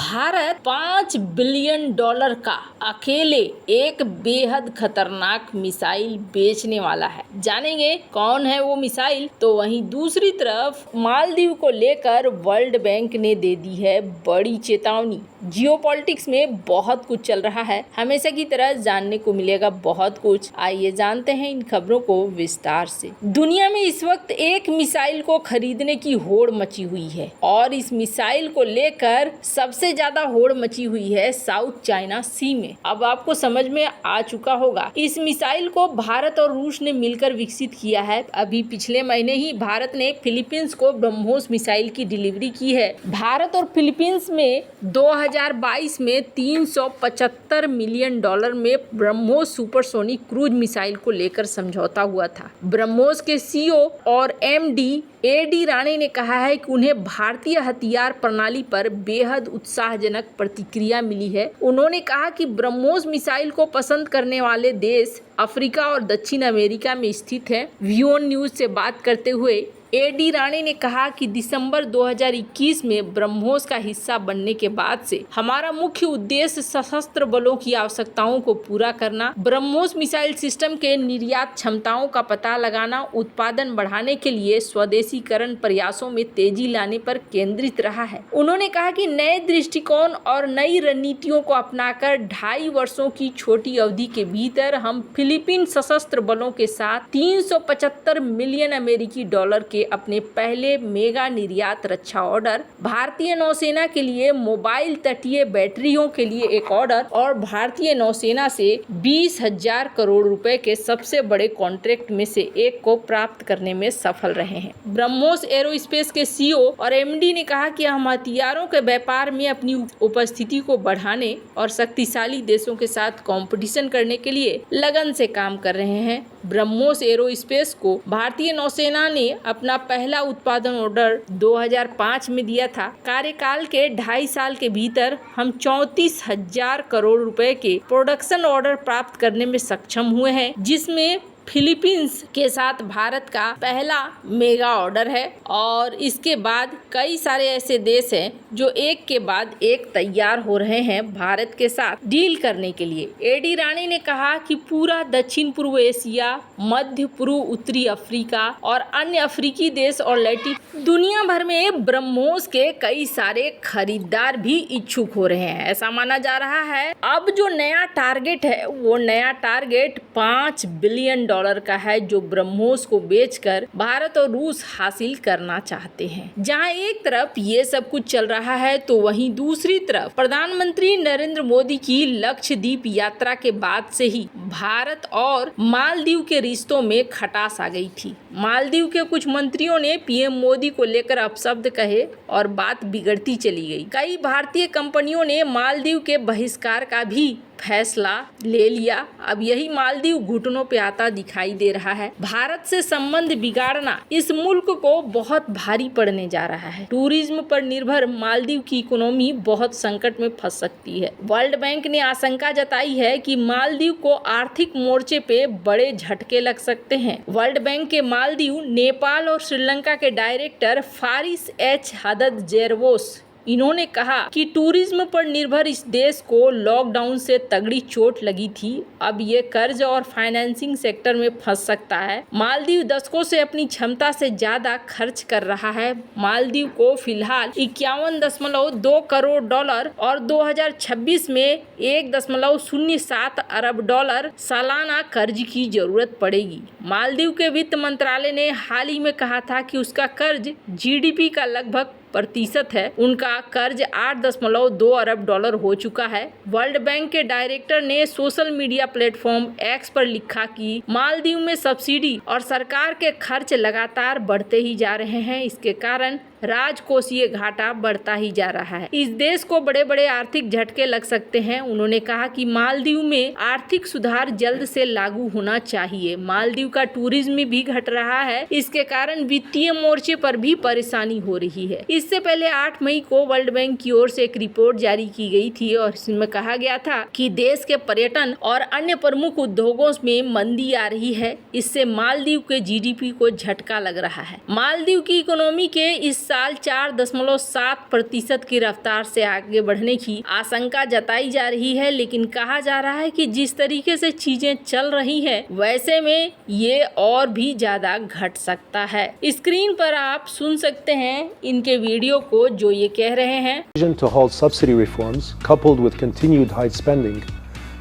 Bharat $5 billion का अकेले एक बेहद खतरनाक मिसाइल बेचने वाला है। जानेंगे कौन है वो मिसाइल। तो वहीं दूसरी तरफ मालदीव को लेकर वर्ल्ड बैंक ने दे दी है बड़ी चेतावनी। जियोपॉलिटिक्स में बहुत कुछ चल रहा है, हमेशा की तरह जानने को मिलेगा बहुत कुछ। आइए जानते हैं इन खबरों को विस्तार से। दुनिया में इस वक्त एक मिसाइल को खरीदने की होड़ मची हुई है और इस मिसाइल को लेकर सबसे ज्यादा होड़ मची हुई है साउथ चाइना सी में। अब आपको समझ में आ चुका होगा, इस मिसाइल को भारत और रूस ने मिलकर विकसित किया है। अभी पिछले महीने ही भारत ने फिलीपींस को ब्रह्मोस मिसाइल की डिलीवरी की है। भारत और फिलीपींस में 2022 में $375 मिलियन में ब्रह्मोस सुपरसोनिक क्रूज मिसाइल को लेकर समझौता हुआ था। ब्रह्मोस के सीईओ और एमडी एडी राणे ने कहा है कि उन्हें भारतीय हथियार प्रणाली पर बेहद उत्साहजनक प्रतिक्रिया मिली है। उन्होंने कहा कि ब्रह्मोस मिसाइल को पसंद करने वाले देश अफ्रीका और दक्षिण अमेरिका में स्थित है। व्यूअन न्यूज से बात करते हुए एडी राणे ने कहा कि दिसंबर 2021 में ब्रह्मोस का हिस्सा बनने के बाद से हमारा मुख्य उद्देश्य सशस्त्र बलों की आवश्यकताओं को पूरा करना, ब्रह्मोस मिसाइल सिस्टम के निर्यात क्षमताओं का पता लगाना, उत्पादन बढ़ाने के लिए स्वदेशीकरण प्रयासों में तेजी लाने पर केंद्रित रहा है। उन्होंने कहा कि नए दृष्टिकोण और नई रणनीतियों को अपनाकर 2.5 वर्षों की छोटी अवधि के भीतर हम फिलीपीन सशस्त्र बलों के साथ $375 मिलियन अमेरिकी के अपने पहले मेगा निर्यात रक्षा ऑर्डर, भारतीय नौसेना के लिए मोबाइल तटीय बैटरियों के लिए एक ऑर्डर और भारतीय नौसेना से 20,000 करोड़ रुपए के सबसे बड़े कॉन्ट्रैक्ट में से एक को प्राप्त करने में सफल रहे हैं। ब्रह्मोस एरोस्पेस के सीईओ और एमडी ने कहा कि हम हथियारों के व्यापार में अपनी उपस्थिति को बढ़ाने और शक्तिशाली देशों के साथ कंपटीशन करने के लिए लगन से काम कर रहे हैं। ब्रह्मोस एरोस्पेस को भारतीय नौसेना ने अपना पहला उत्पादन ऑर्डर 2005 में दिया था। कार्यकाल के 2.5 साल के भीतर हम 34,000 करोड़ रुपए के प्रोडक्शन ऑर्डर प्राप्त करने में सक्षम हुए हैं, जिसमें फिलीपींस के साथ भारत का पहला मेगा ऑर्डर है और इसके बाद कई सारे ऐसे देश हैं जो एक के बाद एक तैयार हो रहे हैं भारत के साथ डील करने के लिए। एडी राणी ने कहा कि पूरा दक्षिण पूर्व एशिया, मध्य पूर्व उत्तरी अफ्रीका और अन्य अफ्रीकी देश और लैटिन दुनिया भर में ब्रह्मोस के कई सारे खरीदार भी इच्छुक हो रहे हैं, ऐसा माना जा रहा है। अब जो नया टारगेट है वो नया टारगेट $5 बिलियन का है, जो ब्रह्मोस को बेचकर भारत और रूस हासिल करना चाहते हैं। जहां एक तरफ ये सब कुछ चल रहा है तो वहीं दूसरी तरफ प्रधानमंत्री नरेंद्र मोदी की लक्षद्वीप यात्रा के बाद से ही भारत और मालदीव के रिश्तों में खटास आ गई थी। मालदीव के कुछ मंत्रियों ने पीएम मोदी को लेकर अपशब्द कहे और बात बिगड़ती चली गई। कई भारतीय कंपनियों ने मालदीव के बहिष्कार का भी फैसला ले लिया। अब यही मालदीव घुटनों पे आता दिखाई दे रहा है। भारत से संबंध बिगाड़ना इस मुल्क को बहुत भारी पड़ने जा रहा है। टूरिज्म पर निर्भर मालदीव की इकोनॉमी बहुत संकट में फंस सकती है। वर्ल्ड बैंक ने आशंका जताई है कि मालदीव को आर्थिक मोर्चे पे बड़े झटके लग सकते हैं। वर्ल्ड बैंक के मालदीव, नेपाल और श्रीलंका के डायरेक्टर फारिस एच हदद जेरवोस इन्होंने कहा कि टूरिज्म पर निर्भर इस देश को लॉकडाउन से तगड़ी चोट लगी थी। अब ये कर्ज और फाइनेंसिंग सेक्टर में फंस सकता है। मालदीव दशकों से अपनी क्षमता से ज्यादा खर्च कर रहा है। मालदीव को फिलहाल $51.2 करोड़ और 2026 में $1.07 अरब सालाना कर्ज की जरूरत पड़ेगी। मालदीव के वित्त मंत्रालय ने हाल ही में कहा था कि उसका कर्ज जीडीपी का लगभग % है। उनका कर्ज $8.2 अरब हो चुका है। वर्ल्ड बैंक के डायरेक्टर ने सोशल मीडिया प्लेटफॉर्म एक्स पर लिखा कि मालदीव में सब्सिडी और सरकार के खर्च लगातार बढ़ते ही जा रहे हैं। इसके कारण राजकोषीय घाटा बढ़ता ही जा रहा है। इस देश को बड़े बड़े आर्थिक झटके लग सकते हैं। उन्होंने कहा कि मालदीव में आर्थिक सुधार जल्द से लागू होना चाहिए। मालदीव का टूरिज्म भी घट रहा है, इसके कारण वित्तीय मोर्चे पर भी परेशानी हो रही है। इससे पहले 8 मई को वर्ल्ड बैंक की ओर से एक रिपोर्ट जारी की गई थी और इसमें कहा गया था कि देश के पर्यटन और अन्य प्रमुख उद्योगों में मंदी आ रही है। इससे मालदीव के जीडीपी को झटका लग रहा है। मालदीव की इकोनॉमी के इस साल 4.7% की रफ्तार से आगे बढ़ने की आशंका जताई जा रही है, लेकिन कहा जा रहा है कि जिस तरीके से चीजें चल रही है वैसे में ये और भी ज्यादा घट सकता है। स्क्रीन पर आप सुन सकते हैं इनके वीडियो को जो ये कह रहे हैं। To halt subsidy reforms coupled with continued high spending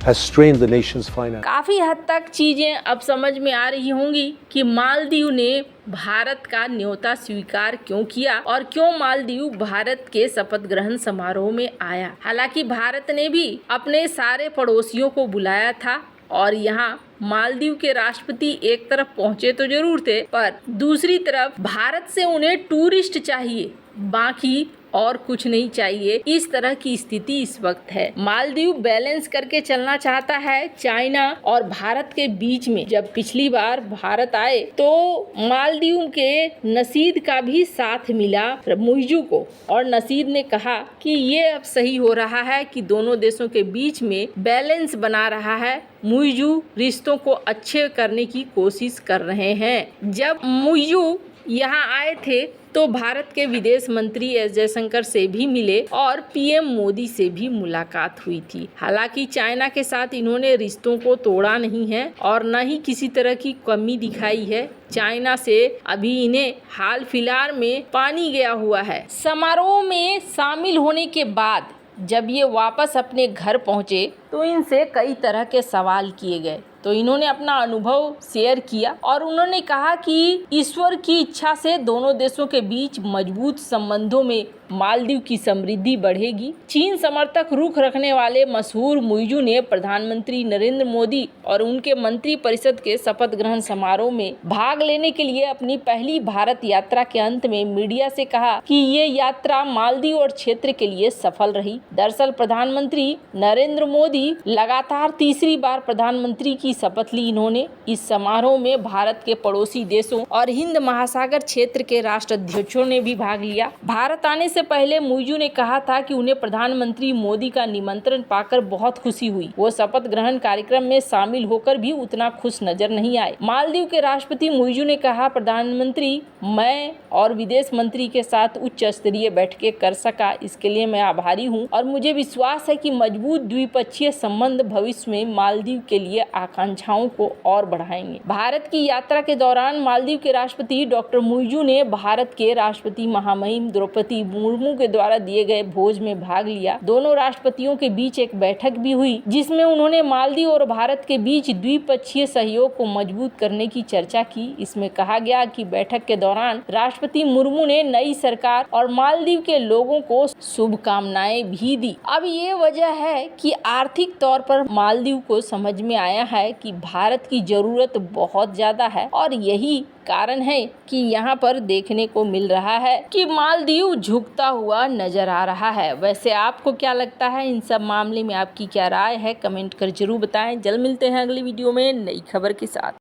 has strained the nation's finance. काफी हद तक चीजें अब समझ में आ रही होंगी कि मालदीव ने भारत का न्योता स्वीकार क्यों किया और क्यों मालदीव भारत के शपथ ग्रहण समारोह में आया। हालांकि भारत ने भी अपने सारे पड़ोसियों को बुलाया था और यहाँ मालदीव के राष्ट्रपति एक तरफ पहुंचे तो जरूर थे, पर दूसरी तरफ भारत से उन्हें टूरिस्ट चाहिए, बाकी और कुछ नहीं चाहिए। इस तरह की स्थिति इस वक्त है। मालदीव बैलेंस करके चलना चाहता है चाइना और भारत के बीच में। जब पिछली बार भारत आए तो मालदीव के नसीद का भी साथ मिला मुइज़ू को, और नसीद ने कहा कि ये अब सही हो रहा है कि दोनों देशों के बीच में बैलेंस बना रहा है। मुइज़ू रिश्तों को अच्छे करने की कोशिश कर रहे हैं। जब मुइज़ू यहाँ आए थे तो भारत के विदेश मंत्री एस जयशंकर से भी मिले और पीएम मोदी से भी मुलाकात हुई थी। हालांकि चाइना के साथ इन्होंने रिश्तों को तोड़ा नहीं है और न ही किसी तरह की कमी दिखाई है। चाइना से अभी इन्हें हाल फिलहाल में पानी गया हुआ है। समारोह में शामिल होने के बाद जब ये वापस अपने घर पहुंचे तो इनसे कई तरह के सवाल किए गए, तो इन्होंने अपना अनुभव शेयर किया और उन्होंने कहा कि ईश्वर की इच्छा से दोनों देशों के बीच मजबूत संबंधों में मालदीव की समृद्धि बढ़ेगी। चीन समर्थक रुख रखने वाले मशहूर मुइज़ू ने प्रधानमंत्री नरेंद्र मोदी और उनके मंत्री परिषद के शपथ ग्रहण समारोह में भाग लेने के लिए अपनी पहली भारत यात्रा के अंत में मीडिया से कहा कि ये यात्रा मालदीव और क्षेत्र के लिए सफल रही। दरअसल प्रधानमंत्री नरेंद्र मोदी लगातार तीसरी बार प्रधानमंत्री की शपथ ली। इन्होंने इस समारोह में भारत के पड़ोसी देशों और हिंद महासागर क्षेत्र के राष्ट्राध्यक्षों ने भी भाग लिया। भारत आने से पहले मुइज़ू ने कहा था कि उन्हें प्रधानमंत्री मोदी का निमंत्रण पाकर बहुत खुशी हुई। वो शपथ ग्रहण कार्यक्रम में शामिल होकर भी उतना खुश नजर नहीं आए। मालदीव के राष्ट्रपति मुइज़ू ने कहा, प्रधानमंत्री मैं और विदेश मंत्री के साथ उच्च स्तरीय बैठकें कर सका, इसके लिए मैं आभारी हूँ और मुझे विश्वास है कि मजबूत द्विपक्षीय संबंध भविष्य में मालदीव के लिए आकांक्षाओं को और बढ़ाएंगे। भारत की यात्रा के दौरान मालदीव के राष्ट्रपति डॉक्टर मुइज़ू ने भारत के राष्ट्रपति महामहिम द्रौपदी मुर्मू के द्वारा दिए गए भोज में भाग लिया। दोनों राष्ट्रपतियों के बीच एक बैठक भी हुई जिसमें उन्होंने मालदीव और भारत के बीच द्विपक्षीय सहयोग को मजबूत करने की चर्चा की। इसमें कहा गया कि बैठक के दौरान राष्ट्रपति मुर्मू ने नई सरकार और मालदीव के लोगों को शुभकामनाएं भी दी। अब ये वजह है कि आर्थिक तौर पर मालदीव को समझ में आया है कि भारत की जरूरत बहुत ज्यादा है और यही कारण है कि यहाँ पर देखने को मिल रहा है कि मालदीव झुकता हुआ नजर आ रहा है। वैसे आपको क्या लगता है, इन सब मामले में आपकी क्या राय है, कमेंट कर जरूर बताएं। जल्द मिलते हैं अगली वीडियो में नई खबर के साथ।